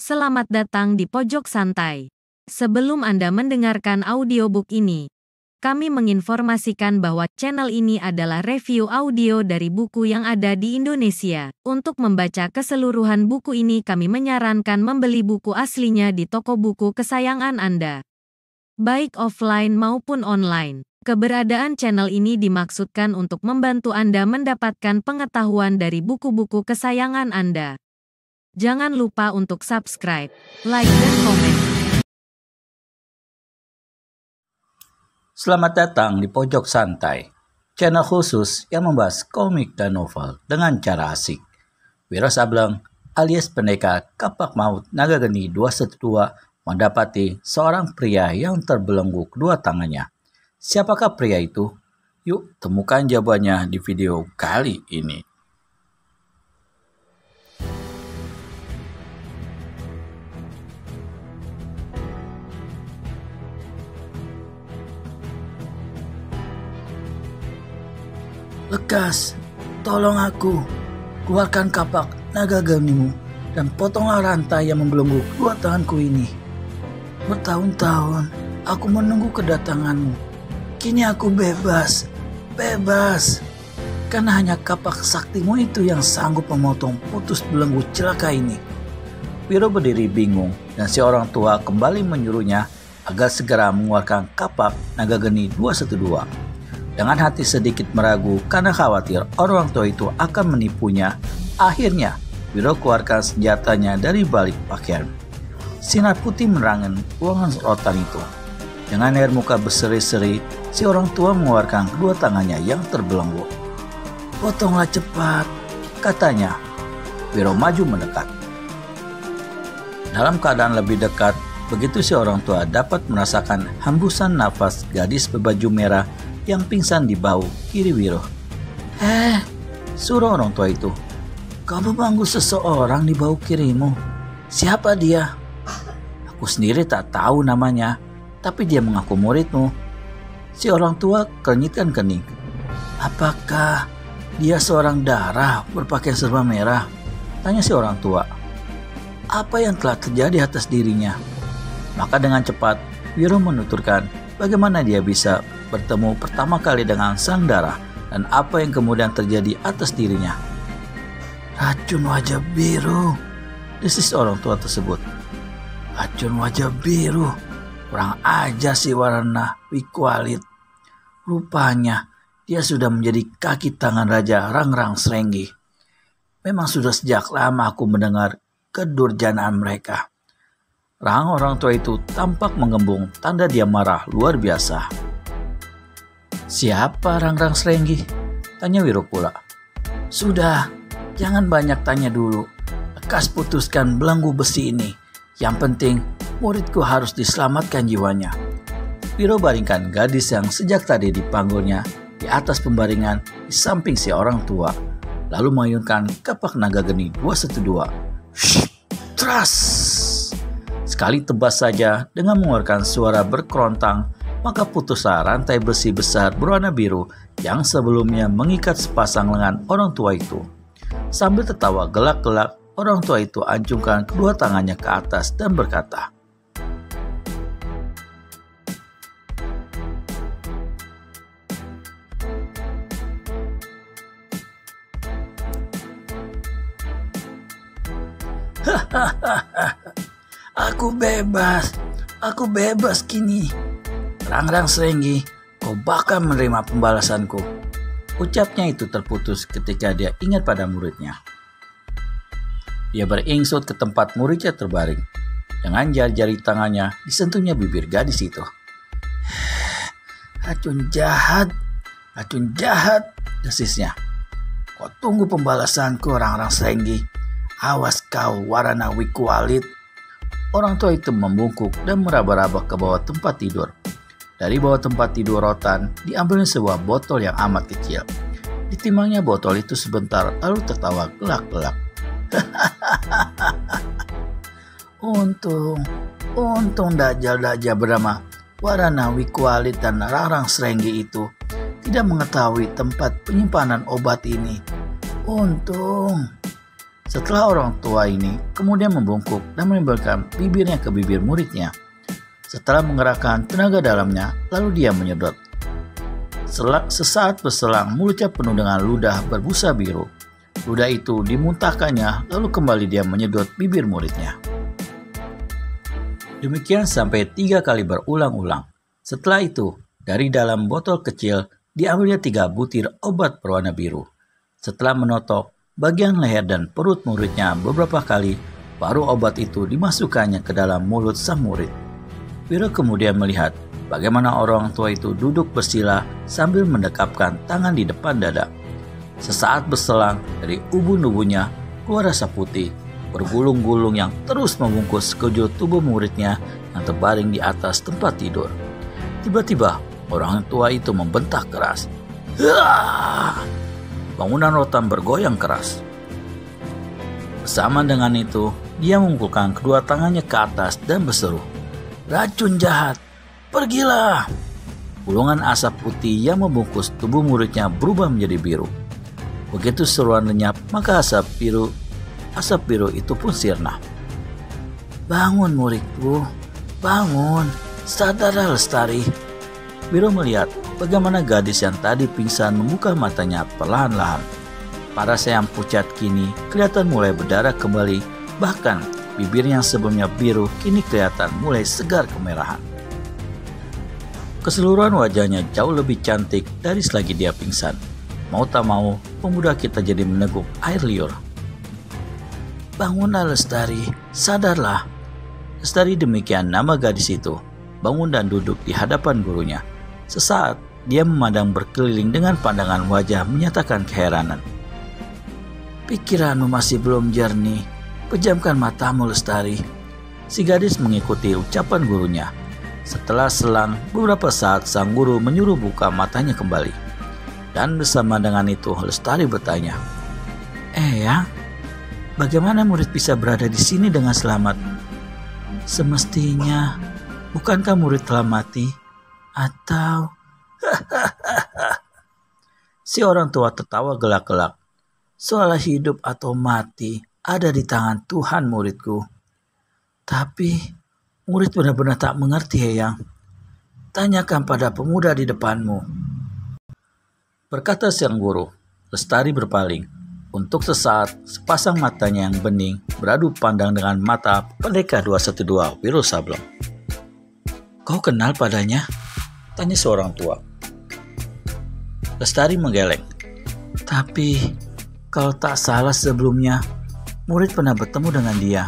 Selamat datang di Pojok Santai. Sebelum Anda mendengarkan audiobook ini, kami menginformasikan bahwa channel ini adalah review audio dari buku yang ada di Indonesia. Untuk membaca keseluruhan buku ini, kami menyarankan membeli buku aslinya di toko buku kesayangan Anda, baik offline maupun online. Keberadaan channel ini dimaksudkan untuk membantu Anda mendapatkan pengetahuan dari buku-buku kesayangan Anda. Jangan lupa untuk subscribe, like, dan komen. Selamat datang di Pojok Santai, channel khusus yang membahas komik dan novel dengan cara asik. Wiro Sableng alias pendekar Kapak Maut Naga Geni 212 mendapati seorang pria yang terbelenggu kedua tangannya. Siapakah pria itu? Yuk temukan jawabannya di video kali ini. Lekas, tolong aku. Keluarkan kapak naga genimu dan potonglah rantai yang membelenggu kedua tanganku ini. Bertahun-tahun aku menunggu kedatanganmu. Kini aku bebas. Karena hanya kapak saktimu itu yang sanggup memotong putus belenggu celaka ini. Wiro berdiri bingung dan si orang tua kembali menyuruhnya agar segera mengeluarkan kapak naga geni 212. Dengan hati sedikit meragu karena khawatir orang tua itu akan menipunya, akhirnya Wiro keluarkan senjatanya dari balik pakaian. Sinar putih menerangi ruangan rotan itu. Dengan air muka berseri-seri, si orang tua mengeluarkan kedua tangannya yang terbelenggu. "Potonglah cepat," katanya. Wiro maju mendekat. Dalam keadaan lebih dekat, begitu si orang tua dapat merasakan hembusan nafas gadis berbaju merah yang pingsan di bahu kiri Wiro. Suruh orang tua itu. "Kamu mengganggu seseorang di bahu kirimu. Siapa dia?" "Aku sendiri tak tahu namanya, tapi dia mengaku muridmu." Si orang tua kerenyitkan kening. "Apakah dia seorang darah berpakaian serba merah?" tanya si orang tua. "Apa yang telah terjadi atas dirinya?" Maka dengan cepat Wiro menuturkan bagaimana dia bisa bertemu pertama kali dengan sang darah dan apa yang kemudian terjadi atas dirinya. "Racun wajah biru," desis orang tua tersebut. "Racun wajah biru, kurang ajar si Warana Wikualit. Rupanya dia sudah menjadi kaki tangan Raja Rangrang Srenggi. Memang sudah sejak lama aku mendengar kedurjanaan mereka." Rahang orang tua itu tampak menggembung, tanda dia marah luar biasa. "Siapa Rangrang Srenggi?" tanya Wiro pula. "Sudah, jangan banyak tanya dulu. Lekas putuskan belenggu besi ini. Yang penting, muridku harus diselamatkan jiwanya." Wiro baringkan gadis yang sejak tadi dipanggulnya di atas pembaringan di samping si orang tua, lalu mengayunkan kapak naga geni 212. Tras! Sekali tebas saja dengan mengeluarkan suara berkerontang, maka putuslah rantai besi besar berwarna biru yang sebelumnya mengikat sepasang lengan orang tua itu. Sambil tertawa gelak-gelak, orang tua itu acungkan kedua tangannya ke atas dan berkata, Aku bebas kini. Rangrang Srenggi, kau bakal menerima pembalasanku." Ucapnya itu terputus ketika dia ingat pada muridnya. Dia beringsut ke tempat muridnya terbaring. Dengan jari-jari tangannya disentuhnya bibir gadis itu. Racun jahat, desisnya. "Kau tunggu pembalasanku, Rangrang Srenggi. Awas kau, Warana Wikualit." Orang tua itu membungkuk dan meraba-raba ke bawah tempat tidur. Dari bawah tempat tidur rotan, diambilnya sebuah botol yang amat kecil. Ditimbangnya botol itu sebentar, lalu tertawa gelak-gelak. Untung dajjal-dajjal bernama Warana Wikualit dan Rangrang Srenggi itu tidak mengetahui tempat penyimpanan obat ini. Untung. Setelah orang tua ini kemudian membungkuk dan menempelkan bibirnya ke bibir muridnya. Setelah menggerakkan tenaga dalamnya, lalu dia menyedot. Sesaat berselang, mulutnya penuh dengan ludah berbusa biru. Ludah itu dimuntahkannya, lalu kembali dia menyedot bibir muridnya. Demikian sampai 3 kali berulang-ulang. Setelah itu, dari dalam botol kecil, diambilnya 3 butir obat berwarna biru. Setelah menotok bagian leher dan perut muridnya beberapa kali, baru obat itu dimasukkannya ke dalam mulut sang murid. Wiro kemudian melihat bagaimana orang tua itu duduk bersila sambil mendekapkan tangan di depan dada. Sesaat berselang, dari ubun-ubunnya keluar rasa putih, bergulung-gulung yang terus membungkus sekujur tubuh muridnya yang terbaring di atas tempat tidur. Tiba-tiba, orang tua itu membentak keras. "Hah!" Bangunan rotan bergoyang keras. Bersama dengan itu, dia mengumpulkan kedua tangannya ke atas dan berseru, "Racun jahat, pergilah!" Gulungan asap putih yang membungkus tubuh muridnya berubah menjadi biru. Begitu seruan lenyap, maka asap biru itu pun sirna. "Bangun muridku, bangun, sadarlah Lestari." Wiro melihat bagaimana gadis yang tadi pingsan membuka matanya perlahan-lahan. Parasnya yang pucat kini kelihatan mulai berdarah kembali, bahkan bibir yang sebelumnya biru kini kelihatan mulai segar kemerahan. Keseluruhan wajahnya jauh lebih cantik dari selagi dia pingsan. Mau tak mau, pemuda kita jadi meneguk air liur. "Bangunlah Lestari, sadarlah." Lestari, demikian nama gadis itu, bangun dan duduk di hadapan gurunya. Sesaat, dia memandang berkeliling dengan pandangan wajah menyatakan keheranan. "Pikiranmu masih belum jernih, pejamkan matamu Lestari." Si gadis mengikuti ucapan gurunya. Setelah selang beberapa saat, sang guru menyuruh buka matanya kembali. Dan bersama dengan itu Lestari bertanya, "Eyang, bagaimana murid bisa berada di sini dengan selamat?" "Semestinya, bukankah murid telah mati? Atau..." Si orang tua tertawa gelak-gelak. "Soal hidup atau mati ada di tangan Tuhan muridku. Tapi murid benar-benar tak mengerti Eyang. Tanyakan pada pemuda di depanmu." Berkata sang guru. Lestari berpaling. Untuk sesaat, sepasang matanya yang bening beradu pandang dengan mata Pendekar 212 Wiro Sableng. "Kau kenal padanya?" tanya seorang tua. Lestari menggeleng. "Tapi kalau tak salah sebelumnya, murid pernah bertemu dengan dia."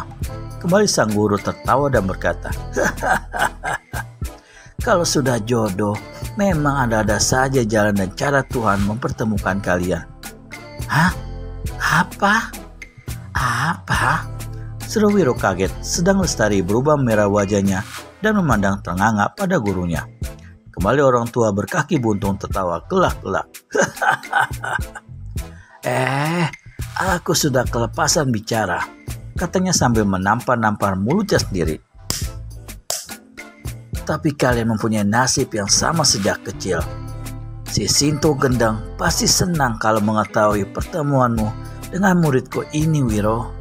Kembali sang guru tertawa dan berkata, "Kalau sudah jodoh, memang ada saja jalan dan cara Tuhan mempertemukan kalian." "Hah? Apa?" Seru Wiro kaget, sedang Lestari berubah merah wajahnya dan memandang ternganga pada gurunya. Kembali orang tua berkaki buntung tertawa gelak-gelak. Aku sudah kelepasan bicara," katanya sambil menampar-nampar mulutnya sendiri. "Tapi kalian mempunyai nasib yang sama sejak kecil. Si Sinto Gendang pasti senang kalau mengetahui pertemuanmu dengan muridku ini, Wiro."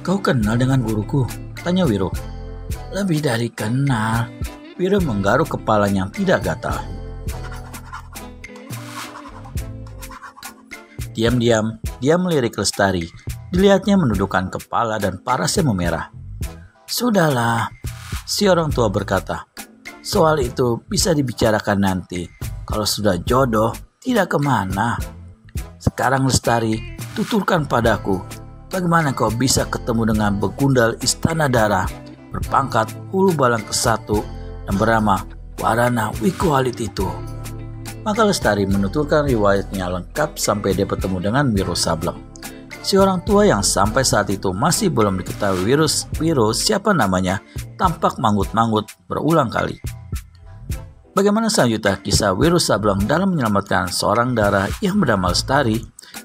"Kau kenal dengan guruku?" tanya Wiro. "Lebih dari kenal." Wiro menggaruk kepalanya yang tidak gatal. Diam-diam, dia melirik Lestari. Dilihatnya menundukkan kepala dan parasnya memerah. "Sudahlah," si orang tua berkata. "Soal itu bisa dibicarakan nanti. Kalau sudah jodoh, tidak kemana. Sekarang Lestari, tuturkan padaku, bagaimana kau bisa ketemu dengan begundal Istana Darah, berpangkat Hulu Balang ke-1 dan bernama Warana Wikualit itu?" Maka Lestari menuturkan riwayatnya lengkap sampai dia bertemu dengan Wiro Sableng. Si orang tua yang sampai saat itu masih belum diketahui Wiro siapa namanya, tampak manggut-manggut berulang kali. Bagaimana selanjutnya kisah Wiro Sableng dalam menyelamatkan seorang darah yang bernama Lestari?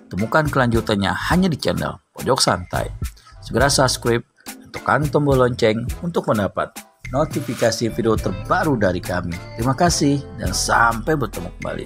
Temukan kelanjutannya hanya di channel Pojok Santai. Segera subscribe dan tekan tombol lonceng untuk mendapat notifikasi video terbaru dari kami. Terima kasih dan sampai bertemu kembali.